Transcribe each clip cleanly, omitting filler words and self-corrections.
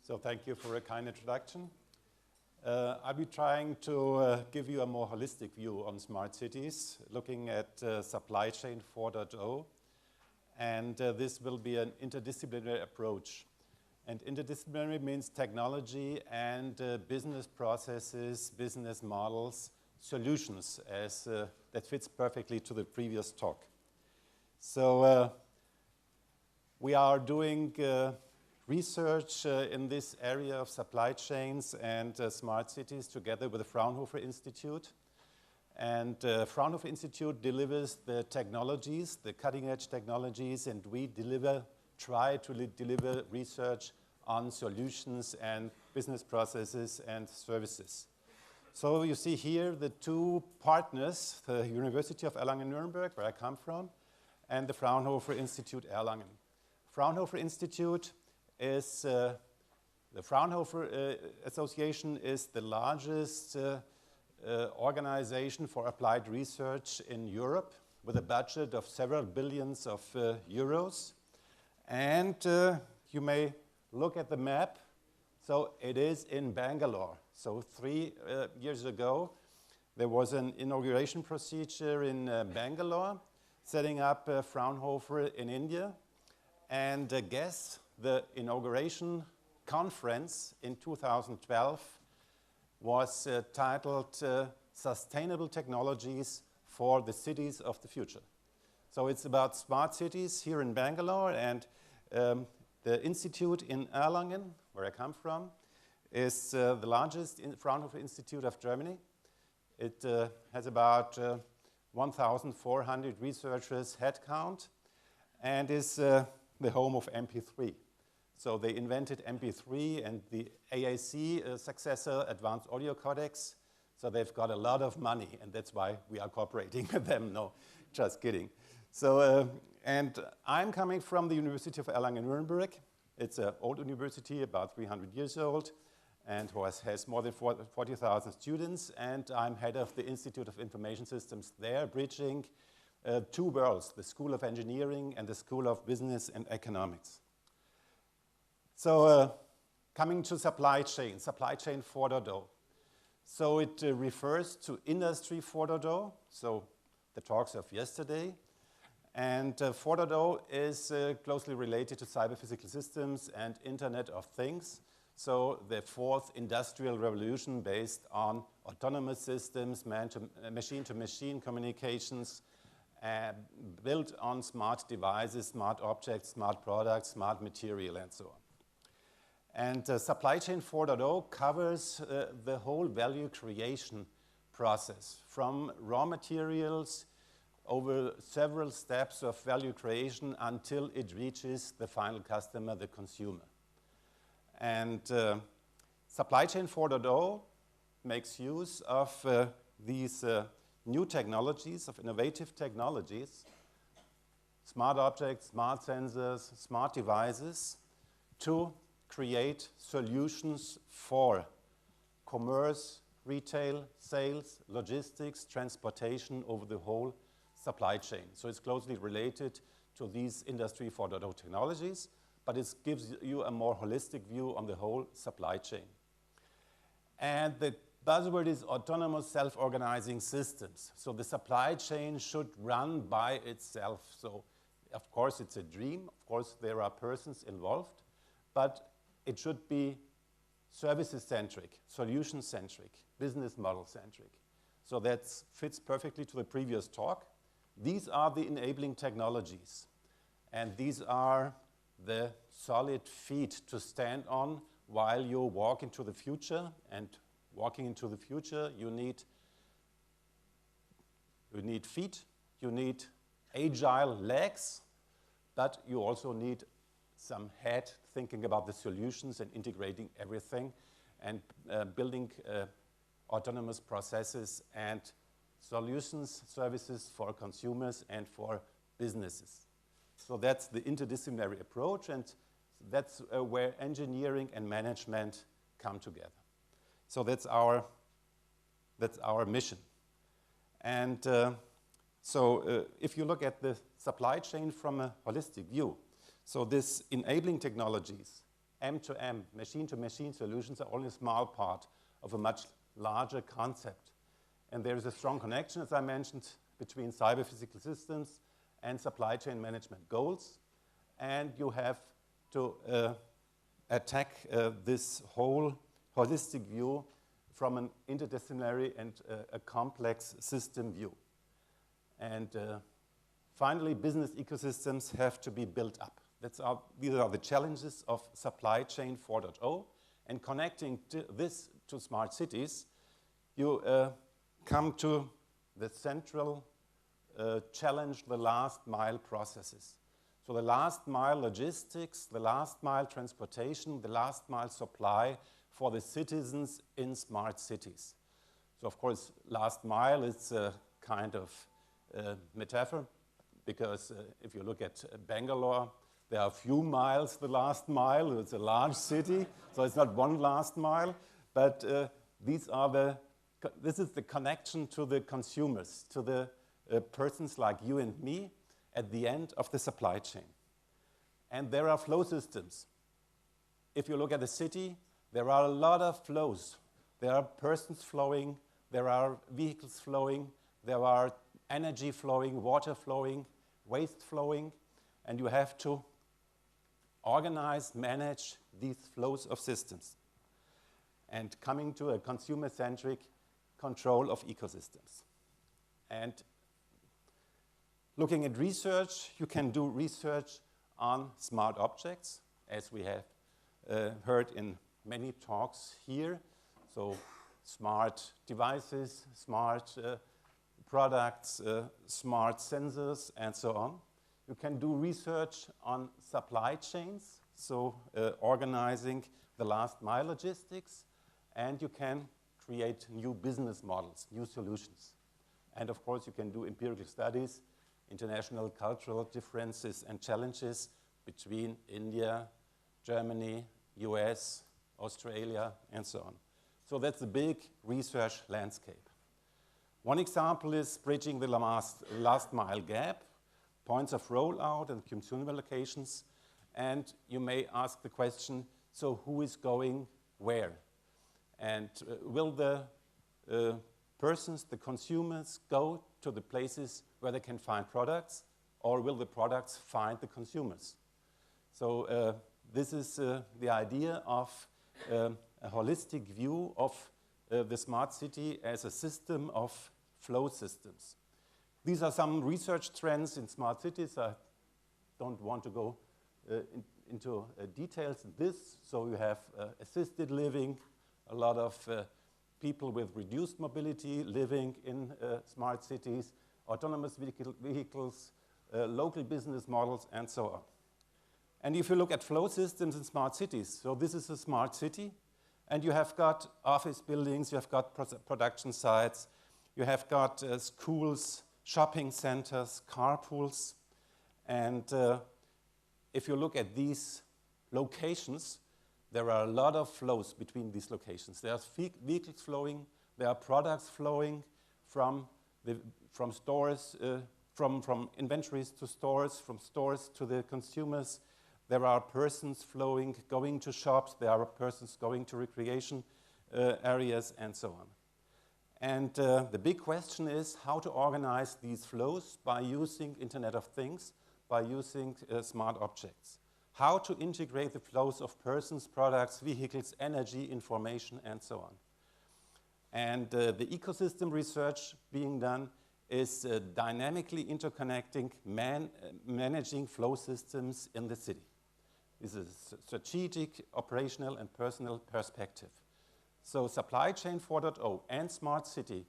So thank you for a kind introduction. I'll be trying to give you a more holistic view on smart cities, looking at supply chain 4.0. And this will be an interdisciplinary approach. And interdisciplinary means technology and business processes, business models, solutions, as that fits perfectly to the previous talk. So we are doing research in this area of supply chains and smart cities together with the Fraunhofer Institute. And Fraunhofer Institute delivers the technologies, the cutting-edge technologies, and we try to deliver research on solutions and business processes and services. So you see here the two partners, the University of Erlangen-Nuremberg, where I come from, and the Fraunhofer Institute Erlangen. Fraunhofer Institute is, the Fraunhofer Association is the largest organization for applied research in Europe with a budget of several billions of euros. And you may look at the map. So it is in Bangalore. So 3 years ago, there was an inauguration procedure in Bangalore, setting up Fraunhofer in India. And guess the inauguration conference in 2012 was titled Sustainable Technologies for the Cities of the Future. So it's about smart cities here in Bangalore, and the institute in Erlangen, where I come from, is the largest Fraunhofer Institute of Germany. It has about 1,400 researchers headcount and is the home of MP3. So they invented MP3 and the AAC successor, Advanced Audio Codecs. So they've got a lot of money, and that's why we are cooperating with them. No, just kidding. So, and I'm coming from the University of Erlangen-Nuremberg. It's an old university, about 300 years old, and has more than 40,000 students. And I'm head of the Institute of Information Systems there, bridging two worlds, the School of Engineering and the School of Business and Economics. So coming to supply chain 4.0. So it refers to Industry 4.0, so the talks of yesterday. And 4.0 is closely related to cyber-physical systems and Internet of Things. So the fourth industrial revolution based on autonomous systems, machine-to-machine communications, built on smart devices, smart objects, smart products, smart material, and so on. And supply chain 4.0 covers the whole value creation process, from raw materials over several steps of value creation until it reaches the final customer, the consumer. And supply chain 4.0 makes use of these new technologies, of innovative technologies, smart objects, smart sensors, smart devices, to create solutions for commerce, retail, sales, logistics, transportation over the whole supply chain. So it's closely related to these Industry 4.0 technologies, but it gives you a more holistic view on the whole supply chain. And the buzzword is autonomous self-organizing systems. So the supply chain should run by itself. So of course it's a dream. Of course there are persons involved, but it should be services-centric, solution-centric, business model-centric. So that fits perfectly to the previous talk. These are the enabling technologies. And these are the solid feet to stand on while you walk into the future. And walking into the future, you need feet, you need agile legs, but you also need some head thinking about the solutions and integrating everything and building autonomous processes and solutions, services for consumers and for businesses. So that's the interdisciplinary approach, and that's where engineering and management come together. So that's our mission. And if you look at the supply chain from a holistic view, so this enabling technologies M2M, machine-to-machine solutions, are only a small part of a much larger concept. And there is a strong connection, as I mentioned, between cyber-physical systems and supply chain management goals. And you have to attack this whole holistic view from an interdisciplinary and a complex system view. And finally, business ecosystems have to be built up. These are the challenges of supply chain 4.0. And connecting this to smart cities, you come to the central challenge, the last mile processes. So the last mile logistics, the last mile transportation, the last mile supply for the citizens in smart cities. So of course, last mile is a kind of metaphor, because if you look at Bangalore, there are a few miles the last mile. It's a large city, so it's not one last mile, but this is the connection to the consumers, to the persons like you and me at the end of the supply chain. And there are flow systems. If you look at a city, there are a lot of flows. There are persons flowing, there are vehicles flowing, there are energy flowing, water flowing, waste flowing, and you have to organize, manage these flows of systems. And coming to a consumer-centric control of ecosystems. And looking at research, you can do research on smart objects, as we have heard in many talks here. So smart devices, smart products, smart sensors, and so on. You can do research on supply chains, so organizing the last mile logistics, and you can create new business models, new solutions. And of course, you can do empirical studies, international cultural differences and challenges between India, Germany, US, Australia, and so on. So that's a big research landscape. One example is bridging the last mile gap, points of rollout and consumer locations. And you may ask the question, so who is going where? And will the persons, the consumers, go to the places where they can find products, or will the products find the consumers? So this is the idea of a holistic view of the smart city as a system of flow systems. These are some research trends in smart cities. I don't want to go into details in this. So you have assisted living, a lot of people with reduced mobility living in smart cities, autonomous vehicles, local business models, and so on. And if you look at flow systems in smart cities, so this is a smart city, and you have got office buildings, you have got production sites, you have got schools, shopping centers, carpools, and if you look at these locations, there are a lot of flows between these locations. There are vehicles flowing, there are products flowing from stores, from inventories to stores, from stores to the consumers. There are persons flowing, going to shops, there are persons going to recreation areas, and so on. And the big question is how to organize these flows by using Internet of Things, by using smart objects. How to integrate the flows of persons, products, vehicles, energy, information, and so on. And the ecosystem research being done is dynamically interconnecting, managing flow systems in the city. This is a strategic, operational, and personal perspective. So supply chain 4.0 and smart city,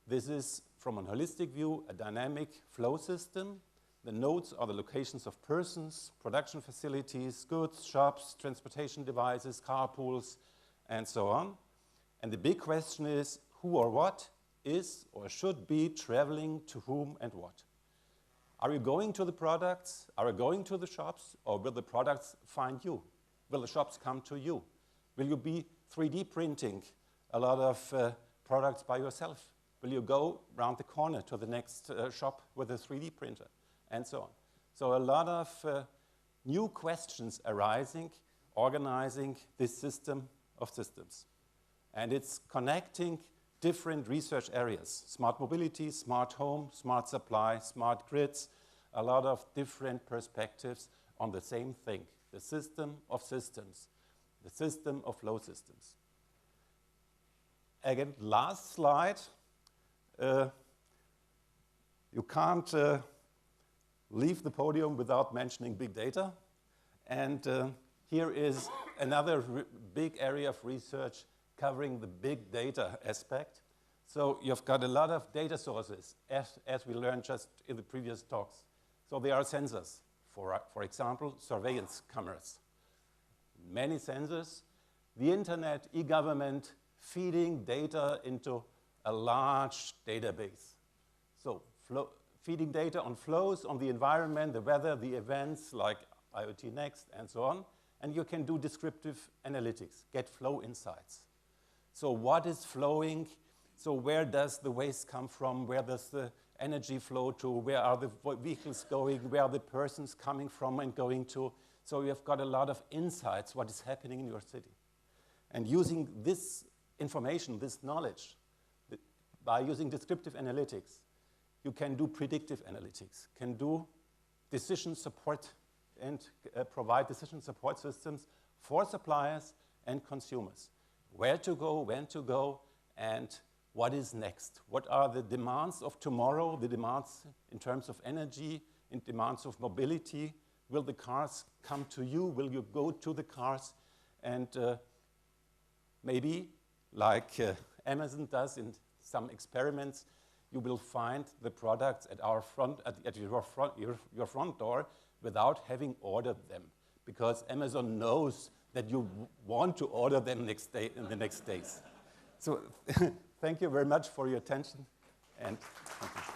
this is, from a holistic view, a dynamic flow system. The nodes are the locations of persons, production facilities, goods, shops, transportation devices, carpools, and so on. And the big question is, who or what is or should be traveling to whom and what? Are you going to the products? Are you going to the shops? Or will the products find you? Will the shops come to you? Will you be 3D printing a lot of products by yourself? Will you go round the corner to the next shop with a 3D printer? And so on. So a lot of new questions arising organizing this system of systems. And it's connecting different research areas: smart mobility, smart home, smart supply, smart grids, a lot of different perspectives on the same thing, the system of systems, the system of flow systems. Again, last slide. You can't leave the podium without mentioning big data. And here is another big area of research covering the big data aspect. So you've got a lot of data sources, as we learned just in the previous talks. So there are sensors, for example, surveillance cameras. Many sensors, the internet, e-government, feeding data into a large database. So feeding data on flows, on the environment, the weather, the events like IoT Next and so on. And you can do descriptive analytics, get flow insights. So what is flowing? So where does the waste come from? Where does the energy flow to? Where are the vehicles going? Where are the persons coming from and going to? So you have got a lot of insights, what is happening in your city. And using this information, this knowledge, by using descriptive analytics, you can do predictive analytics, can do decision support and provide decision support systems for suppliers and consumers. Where to go, when to go, and what is next? What are the demands of tomorrow, the demands in terms of energy, in demands of mobility? Will the cars come to you? Will you go to the cars? And maybe, like Amazon does in some experiments, you will find the products at your front door without having ordered them, because Amazon knows that you want to order them in the next days. So thank you very much for your attention, and thank you.